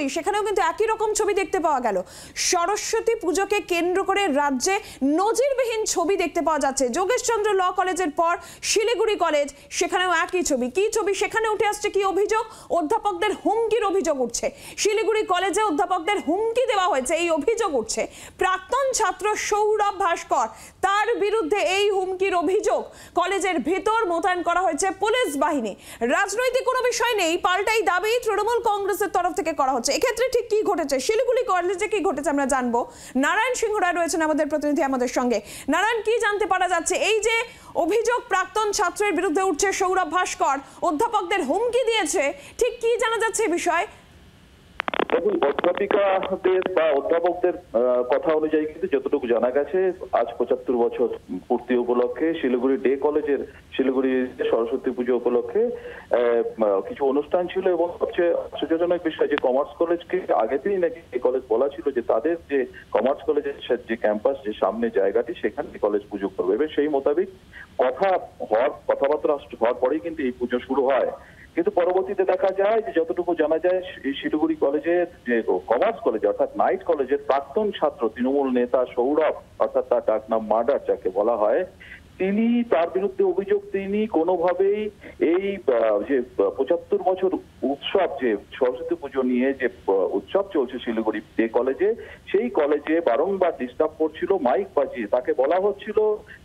শিলিগুড়ি, সেখানেও কিন্তু একই রকম ছবি দেখতে পাওয়া গেল। সরস্বতী পুজোকে কেন্দ্র করে রাজ্যে নজিরবিহীন ছবি দেখতে পাওয়া যাচ্ছে। যোগেশচন্দ্র ল কলেজের পর শিলিগুড়ি কলেজ, সেখানেও একই ছবি। কি ছবি সেখানে উঠে আসছে, কি অভিযোগ? অধ্যাপকদের হুমকির অভিযোগ উঠছে। শিলিগুড়ি কলেজে অধ্যাপকদের হুমকি দেওয়া হয়েছে, এই অভিযোগ উঠছে। প্রাক্তন ছাত্র সৌরভ ভাস্কর, তার বিরুদ্ধে এই হুমকির অভিযোগ। কলেজের ভেতর মোতায়েন করা হয়েছে পুলিশ বাহিনী। রাজনৈতিক কোনো বিষয় নেই, পাল্টাই দাবি তৃণমূল কংগ্রেসের তরফ থেকে করা হচ্ছে। এক্ষেত্রে ঠিক কি ঘটেছে, শিলিগুড়ি কলেজে কি ঘটেছে আমরা জানবো। নারায়ণ সিংহ রায় রয়েছেন আমাদের প্রতিনিধি আমাদের সঙ্গে। নারায়ণ, কি জানতে পারা যাচ্ছে? এই যে অভিযোগ প্রাক্তন ছাত্রের বিরুদ্ধে উঠছে, সৌরভ ভাস্কর অধ্যাপকদের হুমকি দিয়েছে, ঠিক কি জানা যাচ্ছে এই বিষয়ে? দেখুন, অধ্যাপিকাদের বা অধ্যাপকদের কথা অনুযায়ী কিন্তু যতটুকু জানা গেছে, আজ ৭৫ বছর পূর্তি উপলক্ষে শিলিগুড়ি ডে কলেজের শিলিগুড়ি সরস্বতী পুজো উপলক্ষে কিছু অনুষ্ঠান ছিল। এবং সবচেয়ে আশ্চর্যজনক বিষয় যে কমার্স কলেজকে আগে থেকেই নাকি এই কলেজ বলা ছিল যে তাদের যে কমার্স কলেজের যে ক্যাম্পাস, যে সামনে জায়গাটি, সেখানে কলেজ পুজো করবে। এবং সেই মোতাবেক কথাবার্তা হওয়ার পরেই কিন্তু এই পুজো শুরু হয়। কিন্তু পরবর্তীতে দেখা যায় যে যতটুকু জানা যায়, এই শিলিগুড়ি কলেজের যে কমার্স কলেজ অর্থাৎ নাইট কলেজের প্রাক্তন ছাত্র তৃণমূল নেতা সৌরভ, অর্থাৎ তার ডাকনাম মার্ডার যাকে বলা হয়, তিনি, তার বিরুদ্ধে অভিযোগ, তিনি কোনোভাবেই এই যে ৭৫ বছর উৎসব, যে সরস্বতী পুজো নিয়ে যে উৎসব চলছে শিলিগুড়ি ডে কলেজে, সেই কলেজে বারংবার ডিস্টার্ব করছিল মাইক বাজিয়ে। তাকে বলা হচ্ছিল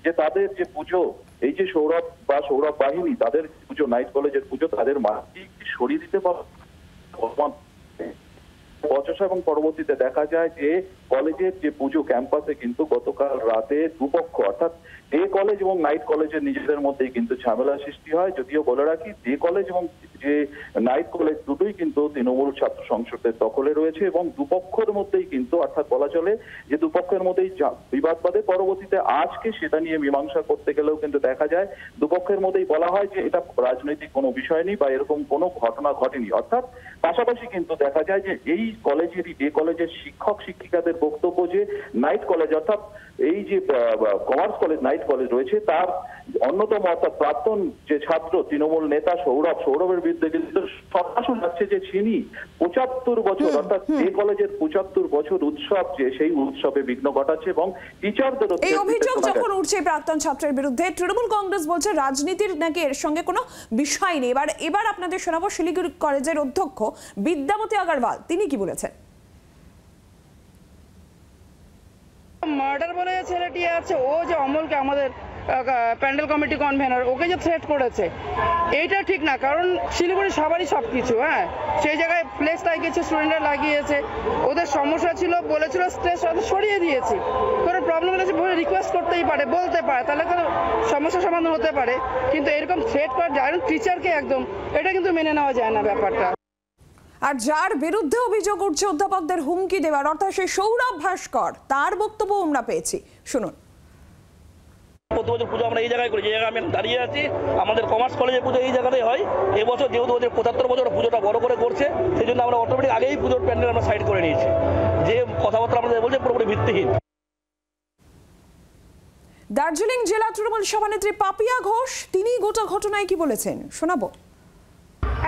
যে তাদের যে পুজো, এই যে সৌরভ বা সৌরভ বাহিনী, তাদের পুজো, নাইট কলেজের পুজো, তাদের মাইক সরিয়ে দিতে বচসা। এবং পরবর্তীতে দেখা যায় যে কলেজের যে পুজো ক্যাম্পাসে কিন্তু গতকাল রাতে দুপক্ষ, অর্থাৎ ডে কলেজ এবং নাইট কলেজের নিজেদের মধ্যেই কিন্তু ঝামেলা সৃষ্টি হয়। যদিও বলে রাখি, ডে কলেজ এবং যে নাইট কলেজ দুটোই কিন্তু তৃণমূল ছাত্র সংসদের দখলে রয়েছে। এবং দুপক্ষের মধ্যেই কিন্তু, অর্থাৎ বলা চলে যে দুপক্ষের মধ্যেই বিবাদ বাধে। পরবর্তীতে আজকে সেটা নিয়ে মীমাংসা করতে গেলেও কিন্তু দেখা যায় দুপক্ষের মধ্যেই বলা হয় যে এটা রাজনৈতিক কোনো বিষয় নেই বা এরকম কোনো ঘটনা ঘটেনি। অর্থাৎ পাশাপাশি কিন্তু দেখা যায় যে এই কলেজেরই, ডে কলেজের শিক্ষক শিক্ষিকাদের বক্তব্য যে নাইট কলেজ, অর্থাৎ এই যে কমার্স কলেজ, নাইট কলেজ রয়েছে, তার অন্যতম অর্থাৎ প্রাক্তন যে ছাত্র তৃণমূল নেতা সৌরভের বিরুদ্ধে কিন্তু সরাসরি যাচ্ছে যে তিনি ৭৫ বছর, অর্থাৎ এই কলেজের ৭৫ বছর উৎসব, যে সেই উৎসবে বিঘ্ন ঘটাচ্ছে। এবং টিচারদের এই অভিযোগ যখন উঠছে প্রাক্তন ছাত্রের বিরুদ্ধে, তৃণমূল কংগ্রেস বলছে রাজনীতির নাকি এর সঙ্গে কোনো বিষয় নেই। এবার আপনাদের শোনাবো শিলিগুড়ি কলেজের অধ্যক্ষ বিদ্যামতী আগরওয়াল, তিনি কি বলেছেন। মার্ডার বলে যে ছেলেটি আছে, ও যে অমলকে, আমাদের প্যান্ডেল কমিটি কনভেনার, ওকে যে থ্রেট করেছে, এইটা ঠিক না। কারণ শিলিগুড়ি সবারই সবকিছু, হ্যাঁ, সেই জায়গায় ফ্লেক্স লাগিয়েছে, স্টুডেন্টরা লাগিয়েছে, ওদের সমস্যা ছিল, বলেছিল স্ট্রেস সরিয়ে দিয়েছি। কোনো প্রবলেম হলে রিকোয়েস্ট করতেই পারে, বলতে পারে, তাহলে কোনো সমস্যা সমাধান হতে পারে। কিন্তু এরকম থ্রেট করা যায় না টিচারকে, একদম এটা কিন্তু মেনে নেওয়া যায় না ব্যাপারটা। আর যার বিরুদ্ধে অভিযোগ উঠছে অধ্যাপকদের হুমকি দেওয়ার, অর্থাৎ সেই সৌরভ ভাস্কর, তার বক্তব্য আমরা পেয়েছি, শুনুন। প্রতি বছর পুজো আমরা এই জায়গায় করি, যে জায়গায় আমি দাঁড়িয়ে আছি, আমাদের কমার্স কলেজে পুজো এই জায়গাতেই হয়। এবছর যেহেতু ৭৫ বছর পুজোটা বড় করে করছে, সেই জন্য আমরা অটোমেটিক আগেই পুজোর প্যান্ডেল আমরা সাইড করে নিয়েছি। যে কথাবার্তা আমাদের বলছে পুরোপুরি ভিত্তিহীন। দার্জিলিং জেলা তৃণমূল সভানেত্রী পাপিয়া ঘোষ, তিনি গোটা ঘটনায় কি বলেছেন শোনাবো।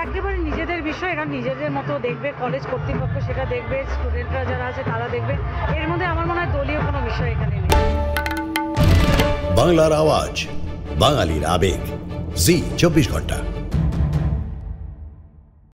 একেবারে নিজেদের বিষয়, এরা নিজেদের মতো দেখবে, কলেজ কর্তৃপক্ষ সেটা দেখবে, স্টুডেন্টরা যারা আছে তারা দেখবে। এর মধ্যে আমার মনে হয় দলীয় কোনো বিষয় এখানে নেই। বাংলার আওয়াজ, বাঙালির আবেগ, জি ২৪ ঘন্টা।